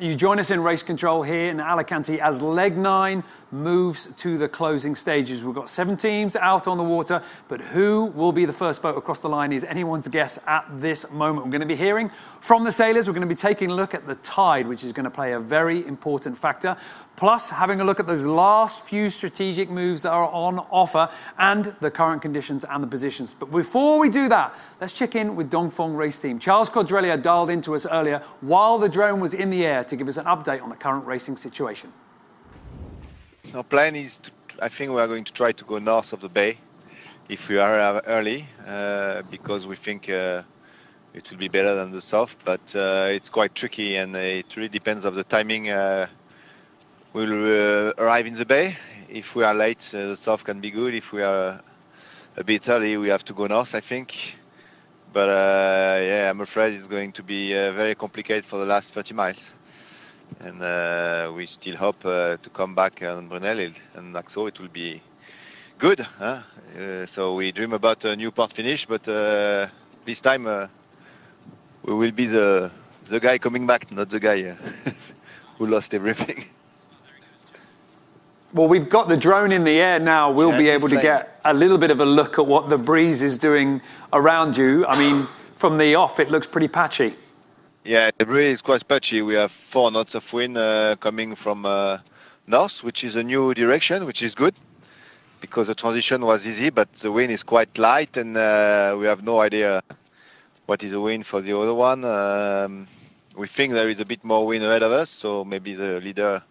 You join us in race control here in Alicante as leg 9 moves to the closing stages. We've got 7 teams out on the water, but who will be the first boat across the line is anyone's guess at this moment. We're going to be hearing from the sailors. We're going to be taking a look at the tide, which is going to play a very important factor, plus having a look at those last few strategic moves that are on offer and the current conditions and the positions. But before we do that, let's check in with Dongfeng race team. Charles Codrelia dialed into us earlier while the drone was in the air to give us an update on the current racing situation. Our plan is, I think we are going to try to go north of the bay if we are early, because we think it will be better than the south, but it's quite tricky and it really depends on the timing. We'll arrive in the bay. If we are late, the south can be good. If we are a bit early, we have to go north, I think. But yeah, I'm afraid it's going to be very complicated for the last 30 miles. And we still hope to come back on Brunel, and like so it will be good. Huh? So we dream about a new port finish, but this time we will be the guy coming back, not the guy who lost everything. Well, we've got the drone in the air now. We'll be able to get a little bit of a look at what the breeze is doing around you. I mean, from the off, it looks pretty patchy. Yeah, the breeze is quite patchy. We have 4 knots of wind coming from north, which is a new direction, which is good because the transition was easy, but the wind is quite light and we have no idea what is the wind for the other one. We think there is a bit more wind ahead of us, so maybe the leader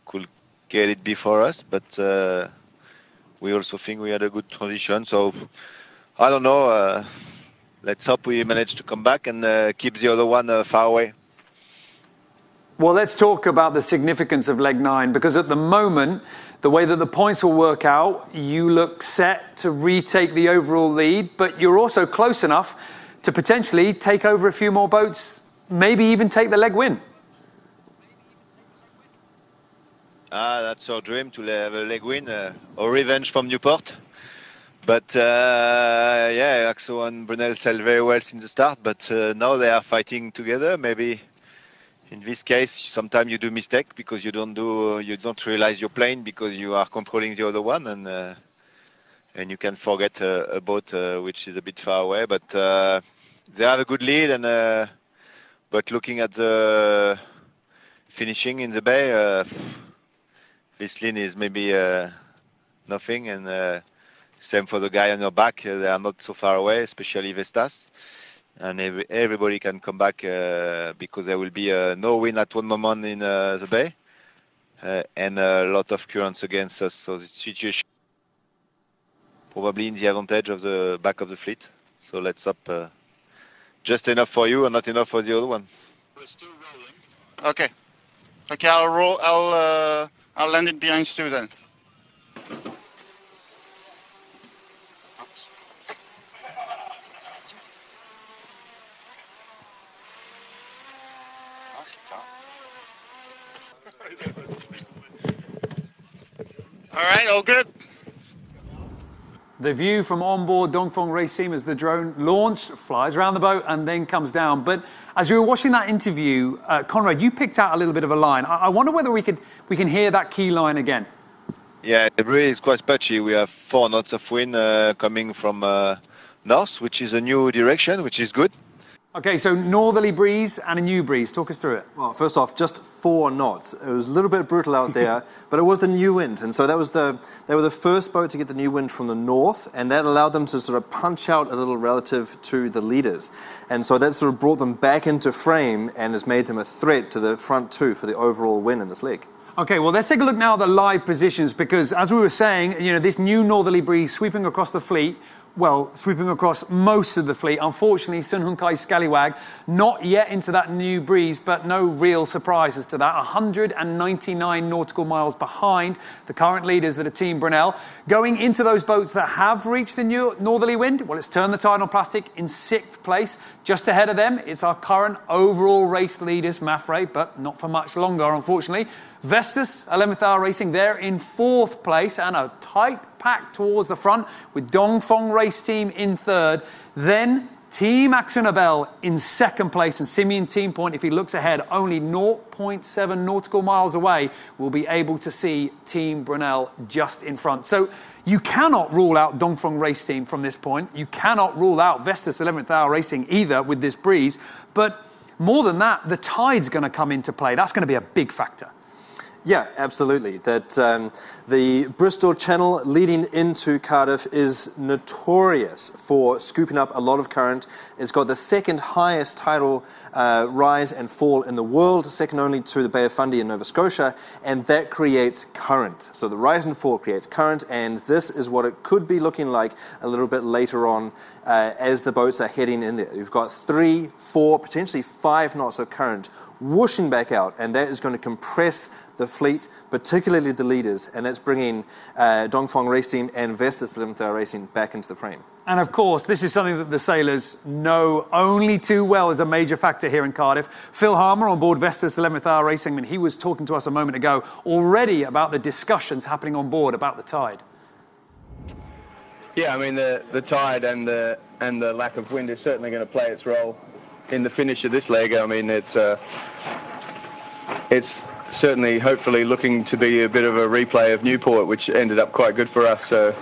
could get it before us, but we also think we had a good transition, so I don't know. Let's hope we manage to come back and keep the other one far away. Well, let's talk about the significance of leg 9, because at the moment, the way that the points will work out, you look set to retake the overall lead, but you're also close enough to potentially take over a few more boats, maybe even take the leg win. That's our dream, to have a leg win or revenge from Newport. But yeah, Axo and Brunel sailed very well since the start, but now they are fighting together. Maybe in this case, sometimes you do mistake because you don't realize your plane because you are controlling the other one, and you can forget a boat which is a bit far away. But they have a good lead, and but looking at the finishing in the bay, this lead is maybe nothing, and same for the guy on your back. They are not so far away, especially Vestas. And everybody can come back because there will be no wind at one moment in the bay and a lot of currents against us. So the situation probably in the advantage of the back of the fleet. So let's hope just enough for you and not enough for the other one. We're still rolling. Okay. Okay, I'll roll. I'll land it behind Stu then. All right, all good. The view from onboard Dongfeng race team as the drone launched, flies around the boat and then comes down. But as we were watching that interview, Conrad, you picked out a little bit of a line. I wonder whether we can hear that key line again. Yeah, the breeze is quite patchy. We have 4 knots of wind coming from north, which is a new direction, which is good. Okay, so northerly breeze and a new breeze. Talk us through it. Well, first off, just 4 knots. It was a little bit brutal out there, but it was the new wind. And so they were the first boat to get the new wind from the north, and that allowed them to sort of punch out a little relative to the leaders. And so that sort of brought them back into frame and has made them a threat to the front two for the overall win in this leg. Okay, well, let's take a look now at the live positions, because as we were saying, this new northerly breeze sweeping across the fleet, well, sweeping across most of the fleet. Unfortunately, Sun Hunkai's Scallywag not yet into that new breeze, but no real surprises to that. 199 nautical miles behind the current leaders that are Team Brunel. Going into those boats that have reached the new northerly wind, well, it's turned the tide on plastic in 6th place. Just ahead of them, it's our current overall race leaders, Mafre, but not for much longer, unfortunately. Vestas, 11th Hour Racing, they're in 4th place, and a tight pack towards the front with Dongfeng race team in 3rd. Then Team Axonabel in second place, and Simeon Team Point, if he looks ahead, only 0.7 nautical miles away, will be able to see Team Brunel just in front. So you cannot rule out Dongfeng Race Team from this point. You cannot rule out Vestas 11th Hour Racing either with this breeze. But more than that, the tide's going to come into play. That's going to be a big factor. Yeah, absolutely. That the Bristol Channel leading into Cardiff is notorious for scooping up a lot of current. It's got the second highest tidal rise and fall in the world, second only to the Bay of Fundy in Nova Scotia, and that creates current. So the rise and fall creates current, and this is what it could be looking like a little bit later on as the boats are heading in there. You've got 3, 4, potentially 5 knots of current whooshing back out, and that is going to compress the fleet, particularly the leaders, and that's bringing Dongfeng Race Team and Vestas 11th Hour Racing back into the frame. And of course, this is something that the sailors know only too well as a major factor here in Cardiff. Phil Harmer on board Vestas 11th Hour Racing, and he was talking to us a moment ago already about the discussions happening on board about the tide. Yeah, I mean, the tide and the lack of wind is certainly going to play its role in the finish of this leg. I mean, it's certainly, hopefully, looking to be a bit of a replay of Newport, which ended up quite good for us. So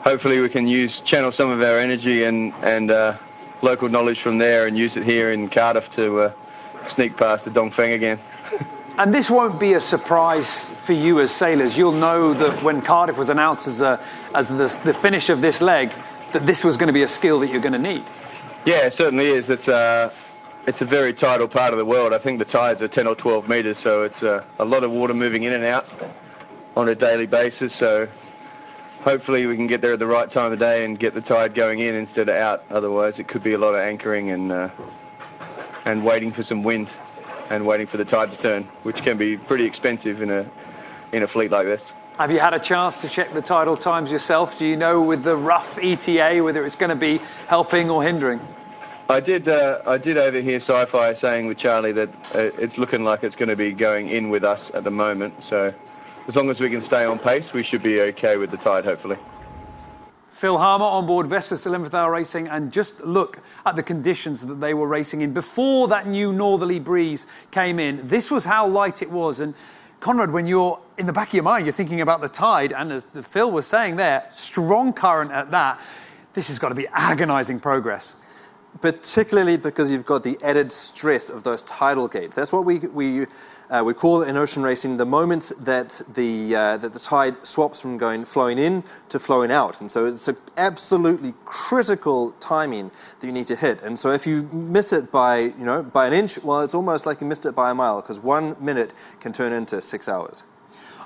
hopefully we can channel some of our energy and local knowledge from there and use it here in Cardiff to sneak past the Dongfeng again. And this won't be a surprise for you as sailors. You'll know that when Cardiff was announced as the finish of this leg, that this was going to be a skill that you're going to need. Yeah, it certainly is. It's a very tidal part of the world. I think the tides are 10 or 12 metres, so it's a lot of water moving in and out on a daily basis. So hopefully we can get there at the right time of day and get the tide going in instead of out. Otherwise it could be a lot of anchoring and waiting for some wind and waiting for the tide to turn, which can be pretty expensive in a fleet like this. Have you had a chance to check the tidal times yourself? Do you know with the rough ETA whether it's going to be helping or hindering? I did overhear Sci-Fi saying with Charlie that it's looking like it's going to be going in with us at the moment. So as long as we can stay on pace, we should be okay with the tide, hopefully. Phil Harmer on board Vestas 11th Hour Racing, and just look at the conditions that they were racing in before that new northerly breeze came in. This was how light it was. And Conrad, when you're in the back of your mind, you're thinking about the tide, and as Phil was saying there, strong current at that. This has got to be agonising progress. Particularly because you've got the added stress of those tidal gates. That's what we call in ocean racing the moment that the tide swaps from flowing in to flowing out. And so it's an absolutely critical timing that you need to hit. And so if you miss it by an inch, well, it's almost like you missed it by a mile, because 1 minute can turn into 6 hours.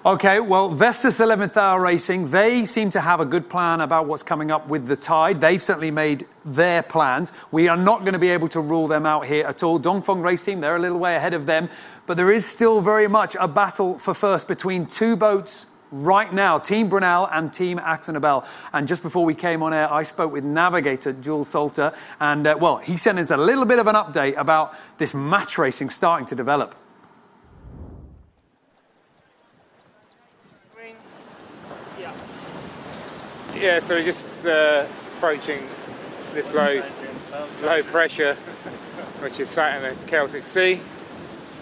Okay, well, Vestas 11th Hour Racing, they seem to have a good plan about what's coming up with the tide. They've certainly made their plans. We are not going to be able to rule them out here at all. Dongfeng Race Team, they're a little way ahead of them. But there is still very much a battle for first between two boats right now, Team Brunel and Team Axonabel. And just before we came on air, I spoke with navigator Jules Salter. And, well, he sent us a little bit of an update about this match racing starting to develop. Yeah, so we're just approaching this low pressure, which is sat in the Celtic Sea,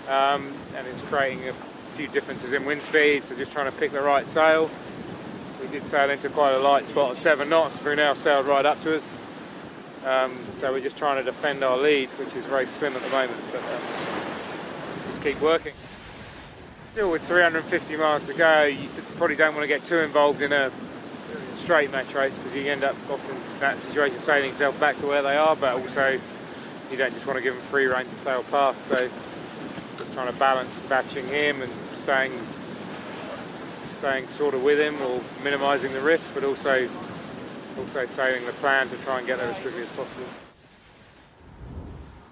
and it's creating a few differences in wind speed, so just trying to pick the right sail. We did sail into quite a light spot of 7 knots. Brunel sailed right up to us, so we're just trying to defend our lead, which is very slim at the moment, but just keep working. Still with 350 miles to go, you probably don't want to get too involved in a straight match race, because you end up often in that situation sailing yourself back to where they are, but also you don't just want to give them free rein to sail past. So just trying to balance batching him and staying sort of with him or minimising the risk, but also sailing the plan to try and get there as quickly as possible.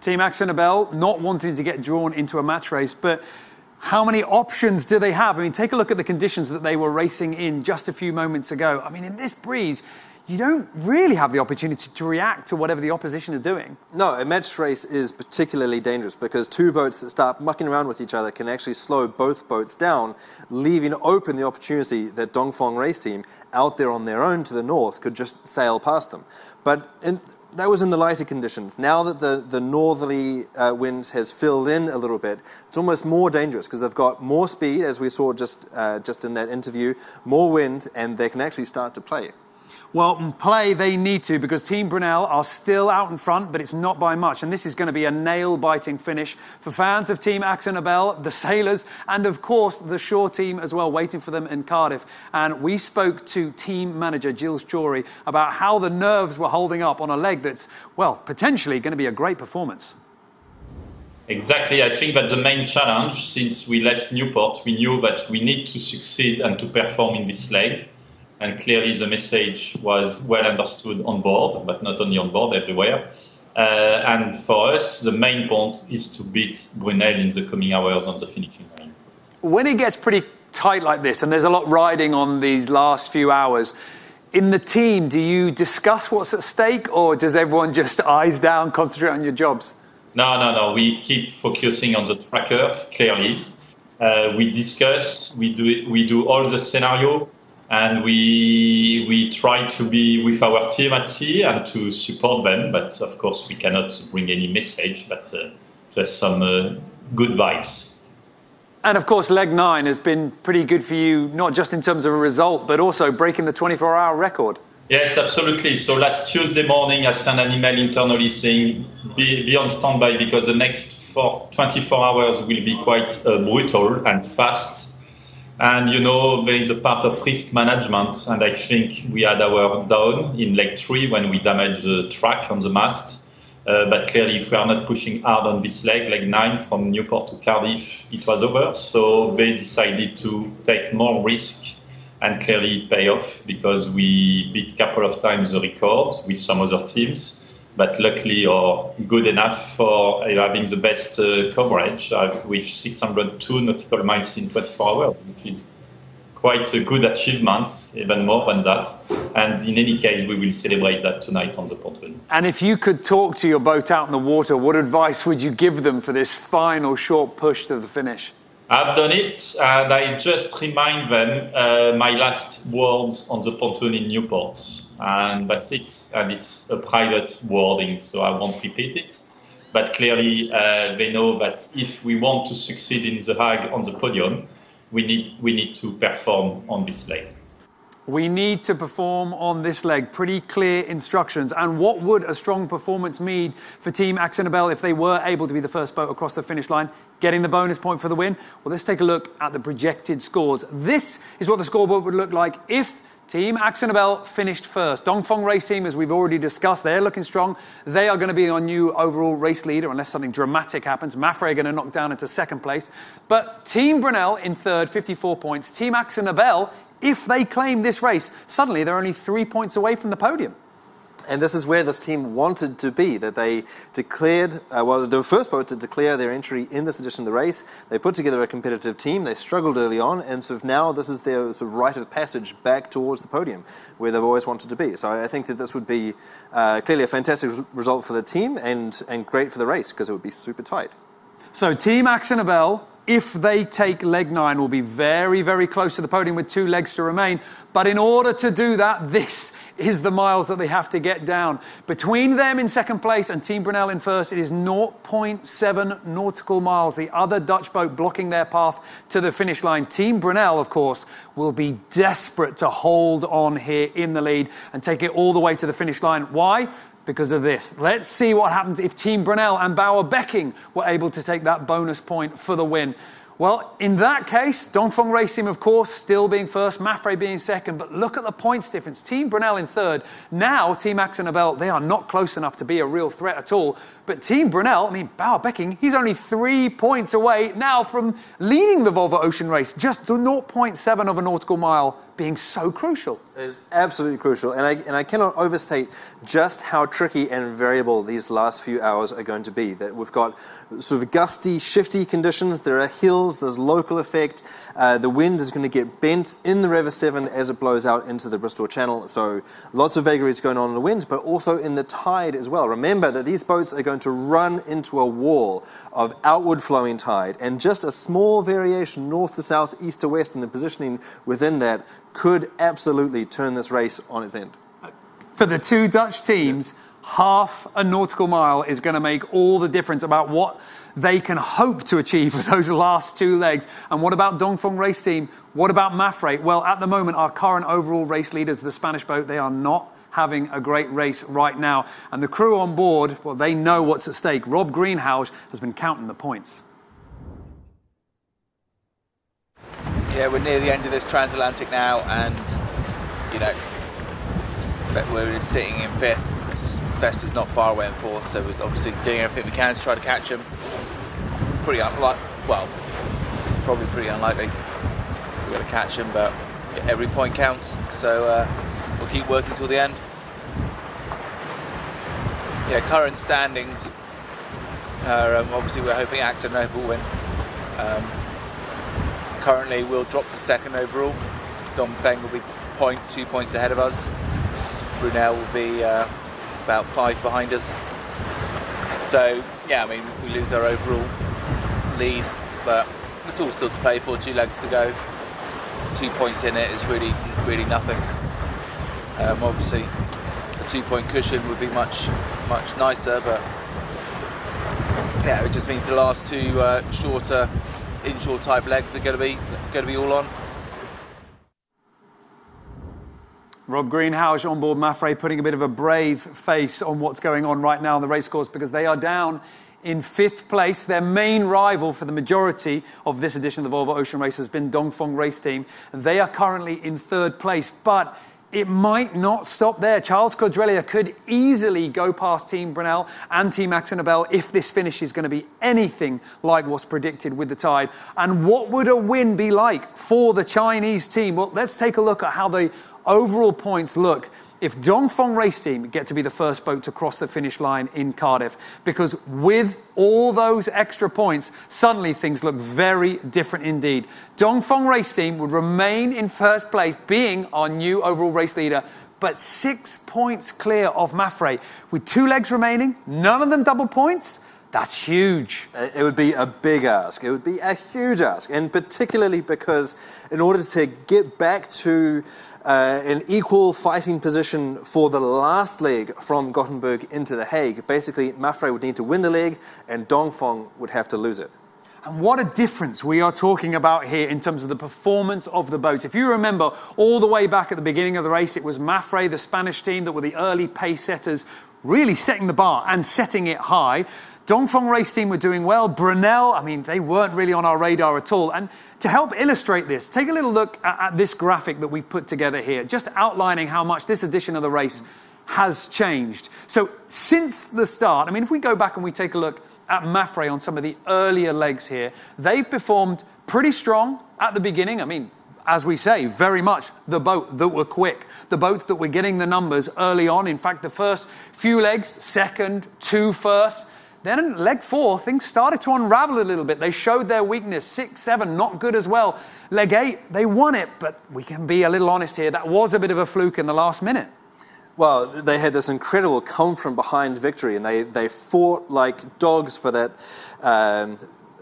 Team Axonabel not wanting to get drawn into a match race, but how many options do they have? I mean, take a look at the conditions that they were racing in just a few moments ago. I mean, in this breeze, you don't really have the opportunity to react to whatever the opposition is doing. No, a match race is particularly dangerous because two boats that start mucking around with each other can actually slow both boats down, leaving open the opportunity that Dongfeng Race Team, out there on their own to the north, could just sail past them. But that was in the lighter conditions. Now that the northerly wind has filled in a little bit, it's almost more dangerous because they've got more speed, as we saw just in that interview, more wind, and they can actually start to play. Well, play they need to, because Team Brunel are still out in front, but it's not by much. And this is going to be a nail-biting finish for fans of Team Axel Nobel, the sailors, and of course the shore team as well, waiting for them in Cardiff. And we spoke to team manager Gilles Jory about how the nerves were holding up on a leg that's, well, potentially going to be a great performance. Exactly. I think that's the main challenge. Since we left Newport, we knew that we need to succeed and to perform in this leg. And clearly the message was well understood on board, but not only on board, everywhere. And for us, the main point is to beat Brunel in the coming hours on the finishing line. When it gets pretty tight like this, and there's a lot riding on these last few hours, in the team, do you discuss what's at stake, or does everyone just eyes down, concentrate on your jobs? No. We keep focusing on the tracker, clearly. We discuss, we do all the scenario. And we try to be with our team at sea and to support them. But of course, we cannot bring any message, but just some good vibes. And of course, leg 9 has been pretty good for you, not just in terms of a result, but also breaking the 24-hour record. Yes, absolutely. So last Tuesday morning, I sent an email internally saying, be on standby because the next 24 hours will be quite brutal and fast. And, you know, there is a part of risk management, and I think we had our down in leg 3 when we damaged the track on the mast. But clearly, if we are not pushing hard on this leg 9 from Newport to Cardiff, it was over. So they decided to take more risk, and clearly pay off because we beat a couple of times the records with some other teams. But luckily, or good enough for having the best coverage with 602 nautical miles in 24 hours, which is quite a good achievement, even more than that. And in any case, we will celebrate that tonight on the pontoon. And if you could talk to your boat out in the water, what advice would you give them for this final short push to the finish? I've done it, and I just remind them my last words on the pontoon in Newport. And that's it. And it's a private wording, so I won't repeat it. But clearly, they know that if we want to succeed in the Hague on the podium, we need to perform on this leg. We need to perform on this leg. Pretty clear instructions. And what would a strong performance mean for Team Axel Nobel if they were able to be the first boat across the finish line, getting the bonus point for the win? Well, let's take a look at the projected scores. This is what the scoreboard would look like if Team Axel Nobel finished first. Dongfeng Race Team, as we've already discussed, they're looking strong. They are going to be our new overall race leader unless something dramatic happens. Mafre are going to knock down into second place. But Team Brunel in third, 54 points. Team Axel Nobel, if they claim this race, suddenly they're only 3 points away from the podium. And this is where this team wanted to be, that they declared, they were the first boat to declare their entry in this edition of the race. They put together a competitive team. They struggled early on, and sort of now this is their sort of rite of passage back towards the podium, where they've always wanted to be. So I think that this would be clearly a fantastic result for the team and great for the race, because it would be super tight. So Team Axel Nobel, if they take leg 9, will be very, very close to the podium with 2 legs to remain. But in order to do that, this is the miles that they have to get down. Between them in second place and Team Brunel in first, it is 0.7 nautical miles. The other Dutch boat blocking their path to the finish line. Team Brunel, of course, will be desperate to hold on here in the lead and take it all the way to the finish line. Why? Because of this. Let's see what happens if Team Brunel and Bauer Becking were able to take that bonus point for the win. Well, in that case, Dongfeng Race Team, of course, still being first, Mafre being second, but look at the points difference. Team Brunel in third. Now, Team Axel Nobel, they are not close enough to be a real threat at all. But Team Brunel, I mean, Bauer Becking, he's only 3 points away now from leading the Volvo Ocean Race, just to 0.7 of a nautical mile, being so crucial. It is absolutely crucial, and I cannot overstate just how tricky and variable these last few hours are going to be. That we've got sort of gusty, shifty conditions, there are hills, there's local effect, the wind is going to get bent in the River Severn as it blows out into the Bristol Channel, so lots of vagaries going on in the wind, but also in the tide as well. Remember that these boats are going to run into a wall of outward flowing tide, and just a small variation north to south, east to west in the positioning within that could absolutely turn this race on its end. For the 2 Dutch teams, half a nautical mile is going to make all the difference about what they can hope to achieve with those last 2 legs. And what about Dongfeng Race Team? What about Mafre? Well, at the moment, our current overall race leaders, the Spanish boat, they are not having a great race right now. And the crew on board, well, they know what's at stake. Rob Greenhouse has been counting the points. Yeah, we're near the end of this transatlantic now, and, you know, we're sitting in 5th. Vesta's not far away in 4th, so we're obviously doing everything we can to try to catch him. Pretty unlikely, well, probably pretty unlikely we're going to catch him, but every point counts, so we'll keep working till the end. Yeah, current standings are, obviously we're hoping Axel Noble will win. Currently we'll drop to 2nd overall. Dongfeng will be 2 points ahead of us. Brunel will be about 5 behind us. So yeah, I mean, we lose our overall lead, but it's all still to play for. 2 legs to go. 2 points in it is really nothing. Obviously a 2-point cushion would be much nicer, but yeah, it just means the last 2 shorter inshore type legs are going to be all on. Rob Greenhouse on board Mafre putting a bit of a brave face on what's going on right now on the racecourse, because they are down in 5th place. Their main rival for the majority of this edition of the Volvo Ocean Race has been Dongfeng Race Team. They are currently in 3rd place, but it might not stop there. Charles Cordrelia could easily go past Team Brunel and Team Axonabel if this finish is going to be anything like what's predicted with the tide. And what would a win be like for the Chinese team? Well, let's take a look at how the overall points look if Dongfeng Race Team get to be the first boat to cross the finish line in Cardiff, because with all those extra points, suddenly things look very different indeed. Dongfeng Race Team would remain in 1st place, being our new overall race leader, but 6 points clear of Mafre. With 2 legs remaining, none of them double points. That's huge. It would be a big ask. It would be a huge ask, and particularly because in order to get back to an equal fighting position for the last leg from Gothenburg into The Hague, basically Mafre would need to win the leg and Dongfeng would have to lose it. And what a difference we are talking about here in terms of the performance of the boats. If you remember, all the way back at the beginning of the race, it was Mafre, the Spanish team, that were the early pace setters, really setting the bar and setting it high. Dongfeng Race Team were doing well. Brunel, I mean, they weren't really on our radar at all. And to help illustrate this, take a little look at this graphic that we've put together here, just outlining how much this edition of the race has changed. So since the start, I mean, if we go back and we take a look at Mafre on some of the earlier legs here, they've performed pretty strong at the beginning. I mean, as we say, very much the boat that were quick, the boats that were getting the numbers early on. In fact, the first few legs, 2nd, 2 first. Then in leg 4, things started to unravel a little bit. They showed their weakness. 6, 7, not good as well. Leg 8, they won it, but we can be a little honest here. That was a bit of a fluke in the last minute. Well, they had this incredible come from behind victory, and they fought like dogs for that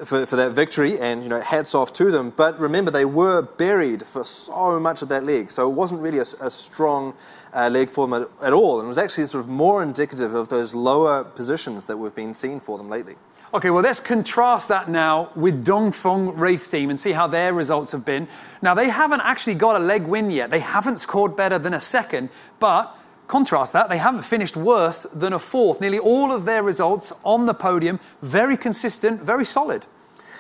for that victory, and you know, hats off to them. But remember, they were buried for so much of that leg, so it wasn't really a strong leg for them at all, and it was actually sort of more indicative of those lower positions that we've been seeing for them lately. Okay, well, let's contrast that now with Dongfeng Race Team and see how their results have been. Now, they haven't actually got a leg win yet. They haven't scored better than a 2nd, but contrast that, they haven't finished worse than a 4th. Nearly all of their results on the podium, very consistent, very solid.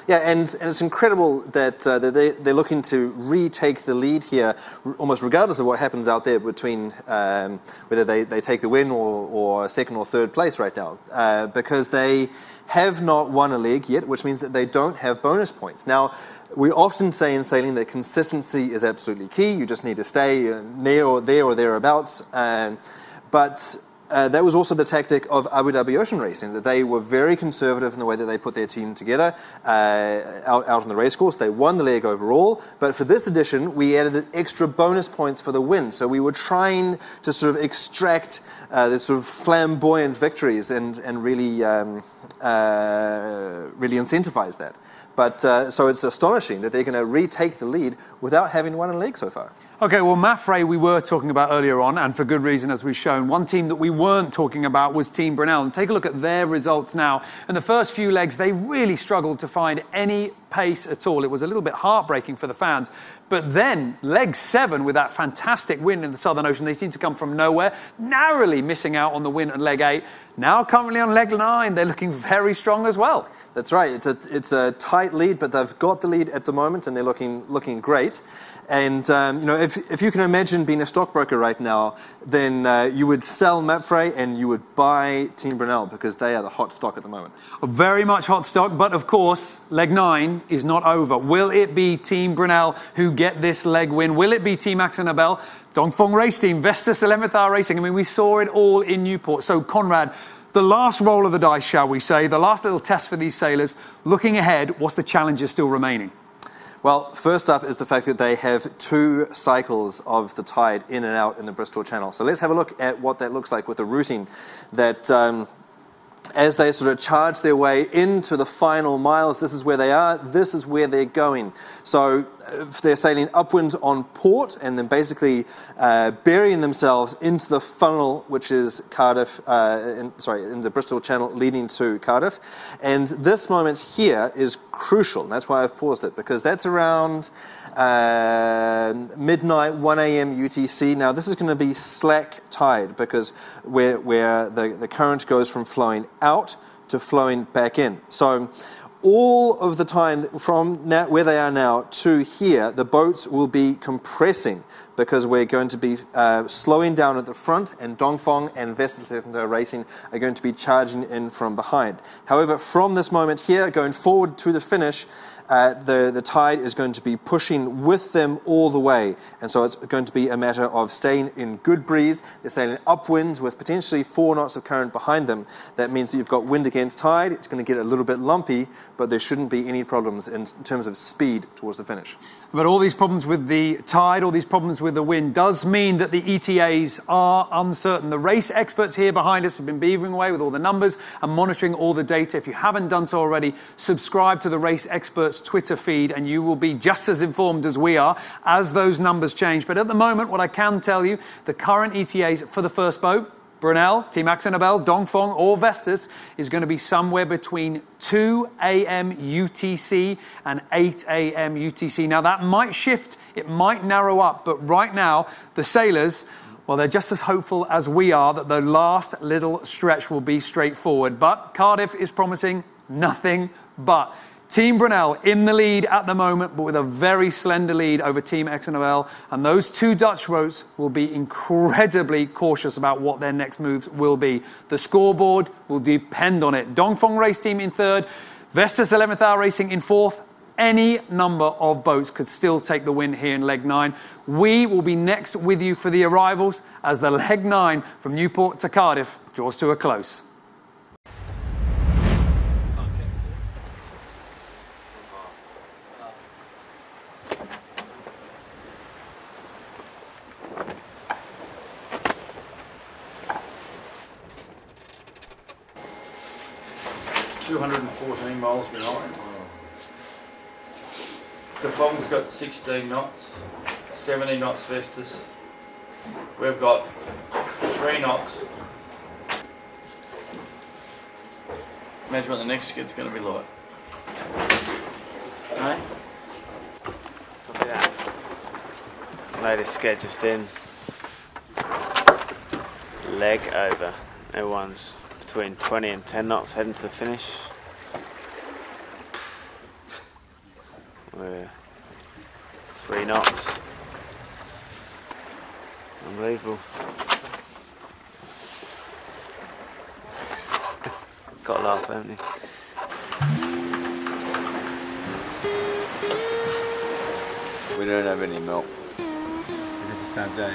Yeah, and it's incredible that they're looking to retake the lead here, almost regardless of what happens out there between whether they take the win or 2nd or 3rd place right now, because they have not won a leg yet, which means that they don't have bonus points. Now, we often say in sailing that consistency is absolutely key. You just need to stay near or there or thereabouts. But that was also the tactic of Abu Dhabi Ocean Racing, that they were very conservative in the way that they put their team together out on the racecourse. They won the leg overall, but for this edition, we added extra bonus points for the win. So we were trying to sort of extract the sort of flamboyant victories and really incentivize that. But so it's astonishing that they're going to retake the lead without having won a leg so far. Okay, well, Mafre we were talking about earlier on, and for good reason, as we've shown. One team that we weren't talking about was Team Brunel. And take a look at their results now. In the first few legs, they really struggled to find any pace at all. It was a little bit heartbreaking for the fans. But then, leg 7, with that fantastic win in the Southern Ocean, they seem to come from nowhere, narrowly missing out on the win at leg 8. Now, currently on leg 9, they're looking very strong as well. That's right. It's a tight lead, but they've got the lead at the moment, and they're looking great. And you know, if you can imagine being a stockbroker right now, then you would sell Mapfre and you would buy Team Brunel because they are the hot stock at the moment. Very much hot stock, but of course, leg 9 is not over. Will it be Team Brunel who get this leg win? Will it be Team Axonabel, Dongfeng Race Team, Vestas 11th Hour Racing? I mean, we saw it all in Newport. So, Conrad, the last roll of the dice, shall we say, the last little test for these sailors. Looking ahead, what's the challenges still remaining? Well, first up is the fact that they have 2 cycles of the tide in and out in the Bristol Channel. So let's have a look at what that looks like with the routing that as they sort of charge their way into the final miles, this is where they are, this is where they're going. So if they're sailing upwind on port and then basically burying themselves into the funnel, which is Cardiff, in the Bristol Channel leading to Cardiff. And this moment here is crucial, and that's why I've paused it, because that's around midnight, 1 a.m. UTC. Now, this is going to be slack tide because where the current goes from flowing out to flowing back in. So all of the time from now, where they are now to here, the boats will be compressing because we're going to be slowing down at the front, and Dongfeng and Vestas Racing are going to be charging in from behind. However, from this moment here, going forward to the finish, the tide is going to be pushing with them all the way, and so it's going to be a matter of staying in good breeze. They're sailing upwind with potentially 4 knots of current behind them. That means that you've got wind against tide. It's going to get a little bit lumpy, but there shouldn't be any problems in terms of speed towards the finish. But all these problems with the tide, all these problems with the wind, does mean that the ETAs are uncertain. The race experts here behind us have been beavering away with all the numbers and monitoring all the data. If you haven't done so already, subscribe to the race experts Twitter feed and you will be just as informed as we are as those numbers change. But at the moment, what I can tell you, the current ETAs for the first boat, Brunel, Team Axonabel, Dongfeng or Vestas, is going to be somewhere between 2 a.m. UTC and 8 a.m. UTC. Now, that might shift, it might narrow up, but right now, the sailors, well, they're just as hopeful as we are that the last little stretch will be straightforward. But Cardiff is promising nothing but. Team Brunel in the lead at the moment, but with a very slender lead over Team Axonabel. And those 2 Dutch boats will be incredibly cautious about what their next moves will be. The scoreboard will depend on it. Dongfeng Race Team in 3rd, Vestas 11th Hour Racing in 4th. Any number of boats could still take the win here in leg 9. We will be next with you for the arrivals as the leg 9 from Newport to Cardiff draws to a close. Miles behind. Dongfeng's got 16 knots, 70 knots Vestas. We've got 3 knots. Imagine what the next skid's going to be like. Hey? Look at that. Latest skid just in. Leg over. Everyone's between 20 and 10 knots heading to the finish. We're 3 knots. Unbelievable. Got to laugh, haven't you? We don't have any milk. Is this the same day?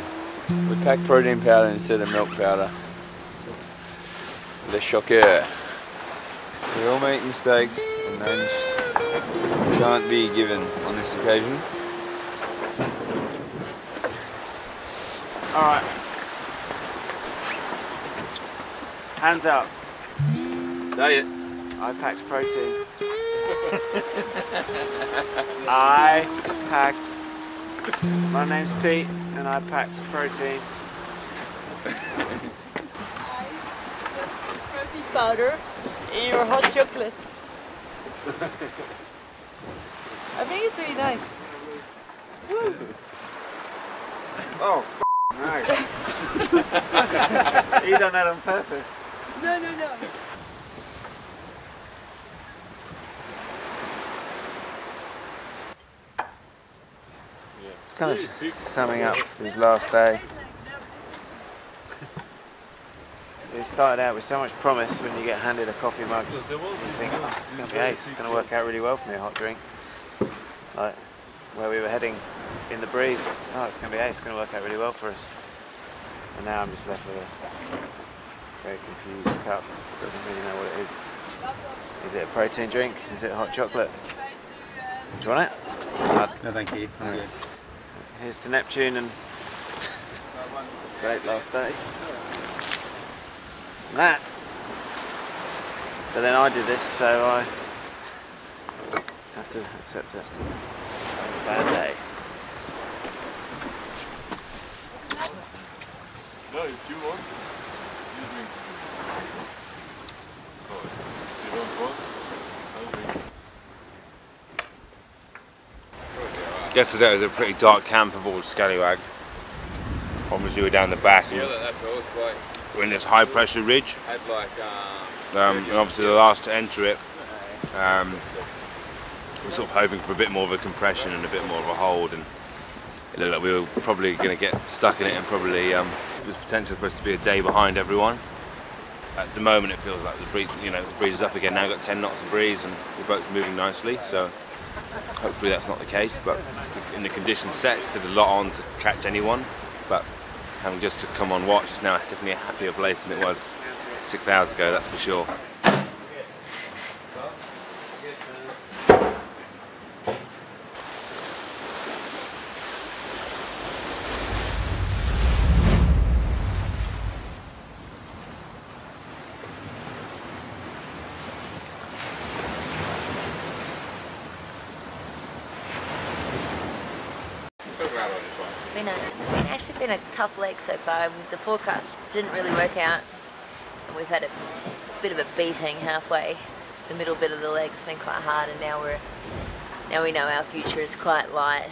We pack protein powder instead of milk powder. Le choqueur. We all make mistakes and names can't be given on this occasion. Alright. Hands up. Say it. I packed protein. I packed My name's Pete and I packed protein. Protein powder in your hot chocolates. I think it's really nice. Woo. Oh, no. You done that on purpose? No. It's kind of summing up his last day. It started out with so much promise when you get handed a coffee mug. You think, oh, it's going to be ace, it's going to work out really well for me, a hot drink. It's like where we were heading in the breeze. Oh, it's going to be ace, it's going to work out really well for us. And now I'm just left with a very confused cup. Doesn't really know what it is. Is it a protein drink? Is it hot chocolate? Do you want it? No, thank you. Right. Here's to Neptune and great last day. And that. But then I did this, so I have to accept it. Bad day. No, if you want, you drink. Oh, if you don't want, I'll drink. Yesterday was a pretty dark camp aboard Scallywag. Obviously we were down the back. Yeah, that's what it's like. We're in this high pressure ridge. Had like, and obviously the last to enter it, we're sort of hoping for a bit more of a compression and a bit more of a hold, and it looked like we were probably going to get stuck in it, and probably there's potential for us to be a day behind everyone. At the moment it feels like the breeze, the breeze is up again now. We've got 10 knots of breeze and the boat's moving nicely, so hopefully that's not the case, but in the conditions set, it's still a lot on to catch anyone, but having just to come on watch is now definitely a happier place than it was 6 hours ago, that's for sure. It's actually been a tough leg so far. The forecast didn't really work out, and we've had a bit of a beating halfway. The middle bit of the leg's been quite hard, and now we know our future is quite light,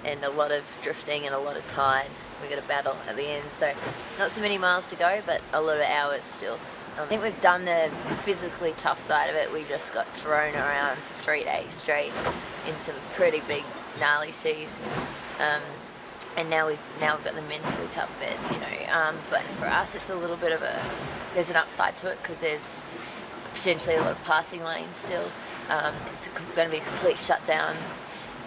and a lot of drifting and a lot of tide. We've got a battle at the end, so not so many miles to go, but a lot of hours still. I think we've done the physically tough side of it. We just got thrown around for 3 days straight in some pretty big, gnarly seas. And now we've got the mentally tough bit, but for us it's a little bit of there's an upside to it because there's potentially a lot of passing lanes still. It's going to be a complete shutdown,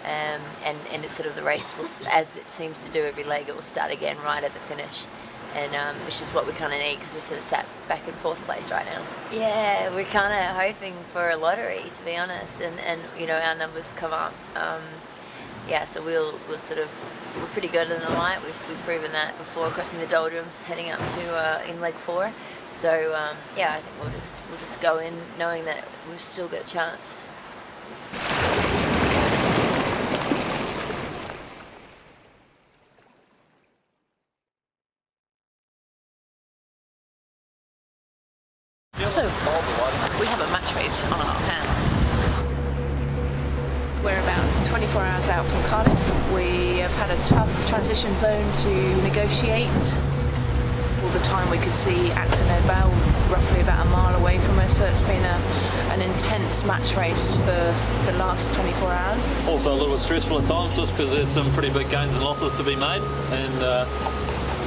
and it's sort of the race will, as it seems to do every leg, it will start again right at the finish, and which is what we kind of need because we're sort of sat back in 4th place right now. Yeah, we're kind of hoping for a lottery, to be honest, and our numbers come up. Yeah, so we're pretty good in the light. We've proven that before, crossing the doldrums, heading up to in leg 4. So yeah, I think we'll just go in knowing that we've still got a chance. So we have a match race on our hands. We're about 24 hours out from Cardiff. We have had a tough transition zone to negotiate. All the time we could see Axonobel roughly about a mile away from us, so it's been an intense match race for the last 24 hours. Also a little bit stressful at times just because there's some pretty big gains and losses to be made, and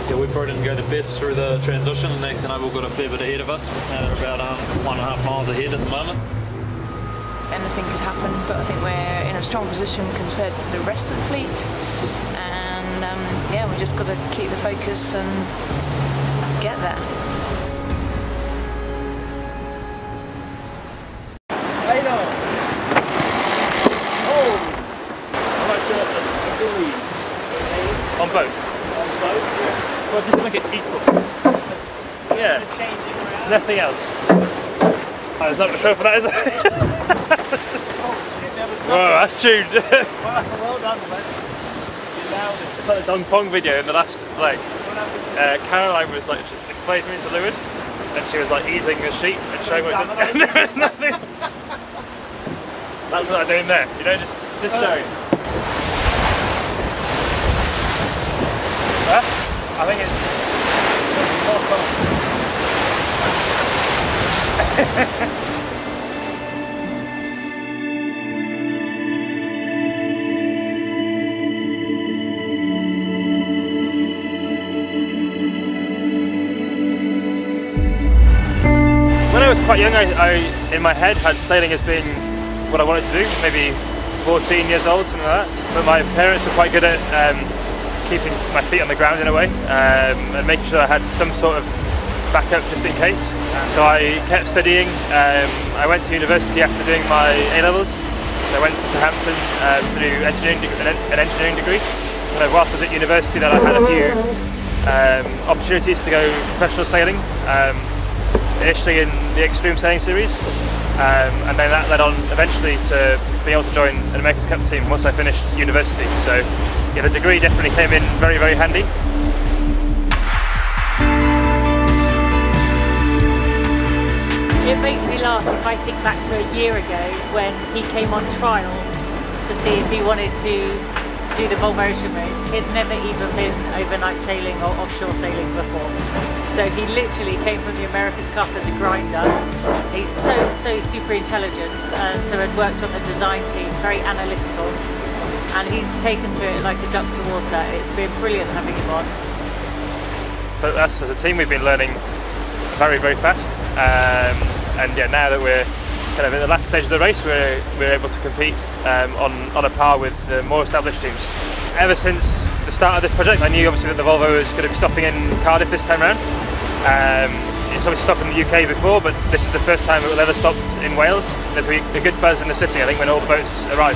yeah, we probably didn't go the best through the transition, and Axonobel got a fair bit ahead of us, and they're about 1.5 miles ahead at the moment. Anything could happen, but I think we're in a strong position compared to the rest of the fleet, and yeah, we just got to keep the focus and get there. Right on. Oh! How much the buoys? On both. On both? Well, just to make it equal. Yeah. Nothing else. Oh, there's not much room for that, is there? Oh shit, that was whoa, that's tuned. well done, mate. It's like the Dong Pong video in the last leg. Caroline was like explaining to me to leeward, and she was like easing the sheet and showing what it did. And there was nothing. That's what I'm doing there, you know, just showing. I think it's more fun. When I was quite young, I in my head had sailing as being what I wanted to do, maybe 14 years old, something like that. But my parents were quite good at keeping my feet on the ground in a way, and making sure I had some sort of backup just in case. So I kept studying. I went to university after doing my A-levels. So I went to Southampton to do an engineering degree. And whilst I was at university, then I had a few opportunities to go professional sailing. Initially in the Extreme Sailing Series, and then that led on eventually to being able to join an America's Cup team once I finished university. So yeah, the degree definitely came in very, very handy. It makes me laugh if I think back to a year ago when he came on trial to see if he wanted to do the Volvo Ocean race. He'd never even been overnight sailing or offshore sailing before. So he literally came from the America's Cup as a grinder. He's so super intelligent, and so had worked on the design team, very analytical, and he's taken to it like a duck to water. It's been brilliant having him on. But us as a team, we've been learning very, very fast, and yeah, now that we're kind of in the last stage of the race, we're able to compete on a par with the more established teams. Ever since the start of this project, I knew obviously that the Volvo was going to be stopping in Cardiff this time around. It's obviously stopped in the UK before, but this is the first time it will ever stop in Wales. There's going to be a good buzz in the city, I think, when all the boats arrive.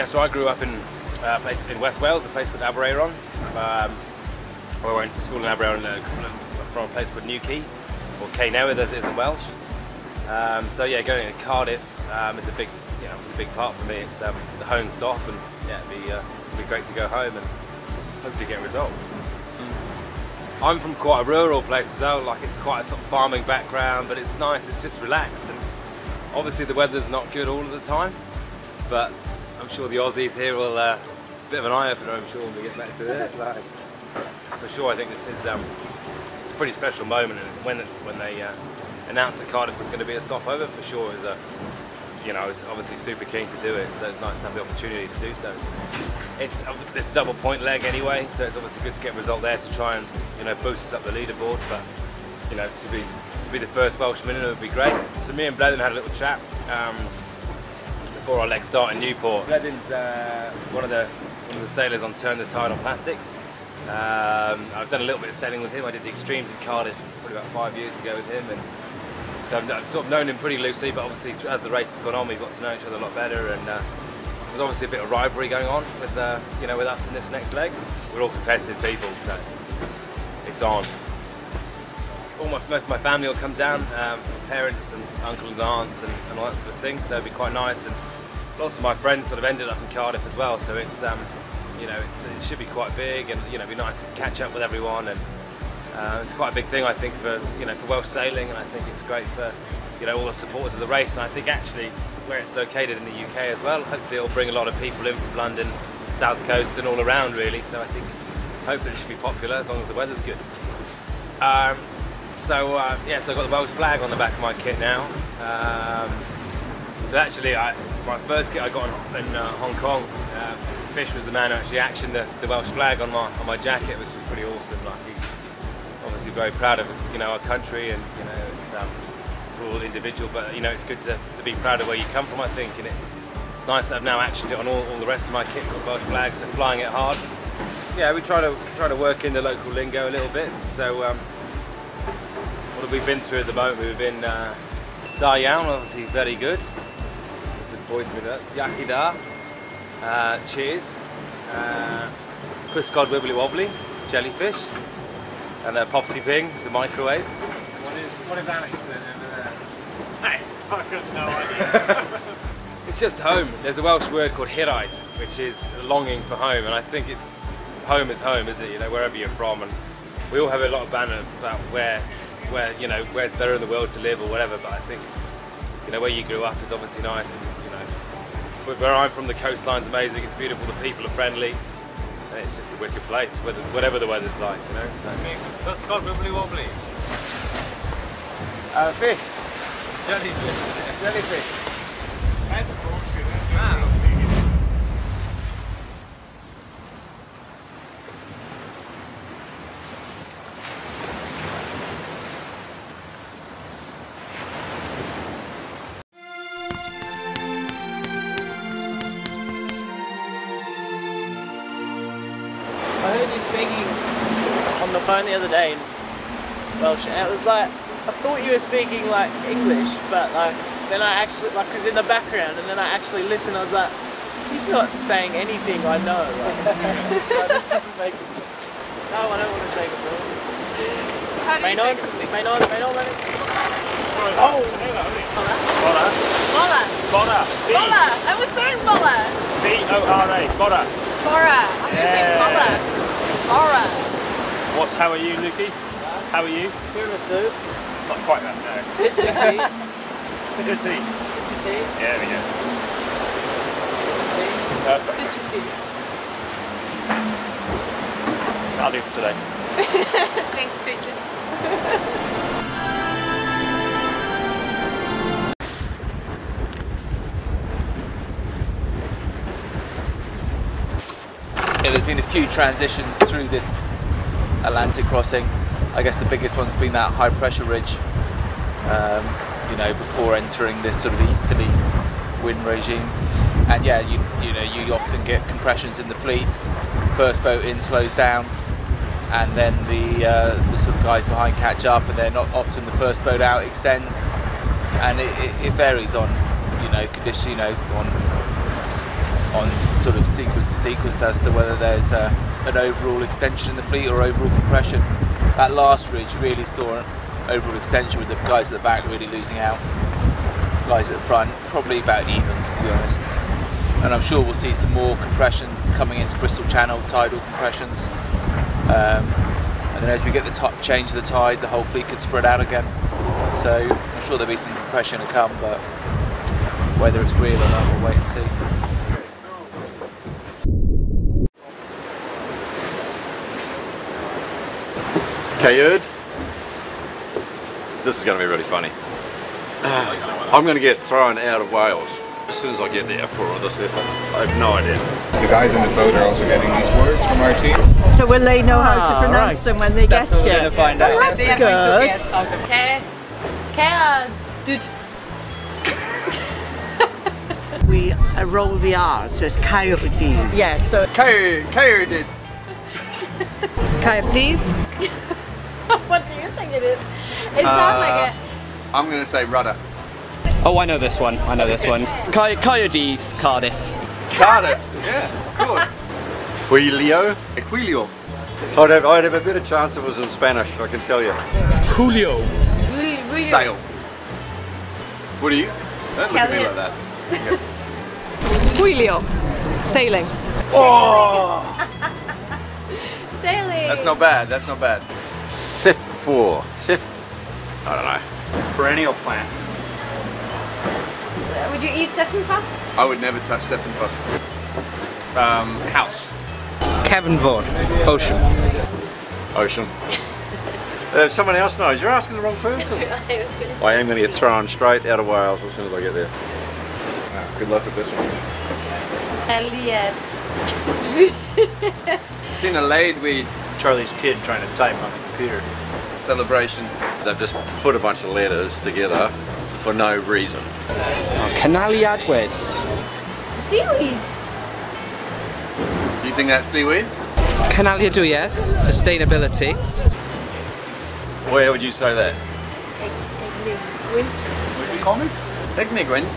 So I grew up in a place in West Wales, a place called Aberaeron. I went to school in Aberaeron from a place called Newquay, or Caernewydd as it is in Welsh. So yeah, going to Cardiff is a big, it's a big part for me. It's the home stop, and yeah, it'd be great to go home and hopefully get a result. I'm from quite a rural place as well. Like, it's quite a sort of farming background, but it's nice. It's just relaxed, and obviously the weather's not good all of the time, but I'm sure the Aussies here will bit of an eye opener, I'm sure, when we get back to there. Like, for sure, I think this is it's a pretty special moment, and when they announced that Cardiff was going to be a stopover, for sure, is I was obviously super keen to do it, so it's nice to have the opportunity to do so. It's a double point leg anyway, so it's obviously good to get a result there to try and boost us up the leaderboard, but to be the first Welshman in it would be great. So me and Bledin had a little chat before our leg start in Newport. Bledin's one of the sailors on Turn the Tide on Plastic. I've done a little bit of sailing with him. I did the Extremes in Cardiff probably about 5 years ago with him, and so I've sort of known him pretty loosely, but obviously as the race has gone on, we've got to know each other a lot better, and there's obviously a bit of rivalry going on with with us in this next leg. We're all competitive people, so it's on. Most of my family will come down, parents and uncles and aunts and all that sort of thing, so it'll be quite nice. And lots of my friends sort of ended up in Cardiff as well, so it's it should be quite big, and it'd be nice to catch up with everyone. And it's quite a big thing, I think, for for Welsh sailing, and I think it's great for all the supporters of the race. And I think actually where it's located in the UK as well, hopefully it'll bring a lot of people in from London, South Coast, and all around really. So I think hopefully it should be popular as long as the weather's good. So I've got the Welsh flag on the back of my kit now. So actually, my first kit I got in Hong Kong, Fish was the man who actually actioned the Welsh flag on my jacket, which was pretty awesome. Like, he's obviously very proud of our country, and we're all individual, but it's good to be proud of where you come from, I think, and it's nice that I've now actioned it on all the rest of my kit. Got Welsh flags, so flying it hard. Yeah, we try to work in the local lingo a little bit. So what have we been through at the moment? We've been Da iawn, obviously very good. Good boys with that. Yaki da. Cheers. Criscod wibbly wobbly, jellyfish, and a poppy ping, the microwave. What is Alex doing over there? Hey, I've got no idea. It's just home. There's a Welsh word called hiraeth, which is longing for home, and I think it's home is home, isn't it? You know, wherever you're from, and we all have a lot of banter about where you know, where's better in the world to live or whatever. But I think, you know, where you grew up is obviously nice, and you know, where I'm from, the coastline's amazing. It's beautiful. The people are friendly. And it's just a wicked place, whatever the weather's like, you know. So. What's called wibbly wobbly? Fish. Jellyfish. Jellyfish. I heard you speaking on the phone the other day in Welsh, and it was like, I thought you were speaking like English, but like, then I actually, like, cause in the background, and then I actually listened, I was like, he's not saying anything I know, like, so this doesn't make sense. No, I don't want to say good. May29. Oh! Bola. Bola. Bola. Bola. I was saying Bola. B-O-R-A. Bola. Bora. I'm going to say Bola. Bora. How are you, Nuki? How are you? Tiramisu. Not quite that, no. Citrusy. Citrusy. Citrusy. Yeah, there we go. Citrusy. Perfect. Citrusy. That'll do for today. Thanks, Richard. Yeah, there's been a few transitions through this Atlantic crossing. I guess the biggest one's been that high pressure ridge, you know, before entering this sort of easterly wind regime. And yeah, you know, you often get compressions in the fleet. First boat in slows down, and then the sort of guys behind catch up, and then often the first boat out extends, and it varies on, you know, condition, you know, on sort of sequence to sequence as to whether there's an overall extension in the fleet or overall compression. That last ridge really saw an overall extension with the guys at the back really losing out. Guys at the front probably about evens, to be honest. And I'm sure we'll see some more compressions coming into Bristol Channel, tidal compressions. And then as we get the change of the tide, the whole fleet could spread out again. So I'm sure there'll be some compression to come, but whether it's real or not, we'll wait and see. Kayud, this is going to be really funny. I'm going to get thrown out of Wales as soon as I get there for this effort. I have no idea. The guys in the boat are also getting these words from our team. So will they know how to pronounce them when they That's get what here? we're going to find out. Well, that's good. We roll the R's, so it's Caerdydd. Yes, so Caerdydd. Caerdydd. What do you think it is? It sounds like it. I'm going to say rudder. Oh, I know this one. I know this one. Coyotes, Cardiff. Cardiff, yeah, of course. Quilio? Equilio. I'd have a better chance if it was in Spanish, I can tell you. Julio. Sail. What are you? Don't look at me like that. Julio. Sailing. Oh! Sailing. That's not bad, that's not bad. Sif. I don't know. Perennial plant. Would you eat Sefnfa? I would never touch Sefnfa. House. Kevnvod. Ocean. Ocean. Someone else knows. You're asking the wrong person. I am going to get thrown straight out of Wales as soon as I get there. Good luck with this one. Hell yeah. Seen a laid with Charlie's kid trying to type on the computer. Celebration. They've just put a bunch of letters together for no reason. Canaliadwedd. Seaweed. You think that's seaweed? Canaliadwyedd. Sustainability. Where would you say that? Winch. comic? Egni Gwent.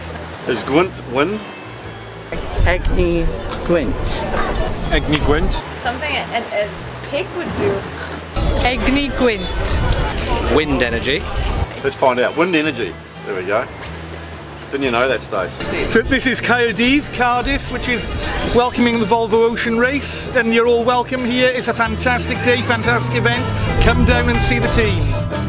Is Gwent wind? Egni Gwent. Egni Gwent. Something a pig would do. Egni Gwent. Wind energy. Let's find out. Wind energy. There we go. Didn't you know that, Stace? So this is Cardiff, which is welcoming the Volvo Ocean Race, and you're all welcome here. It's a fantastic day, fantastic event. Come down and see the team.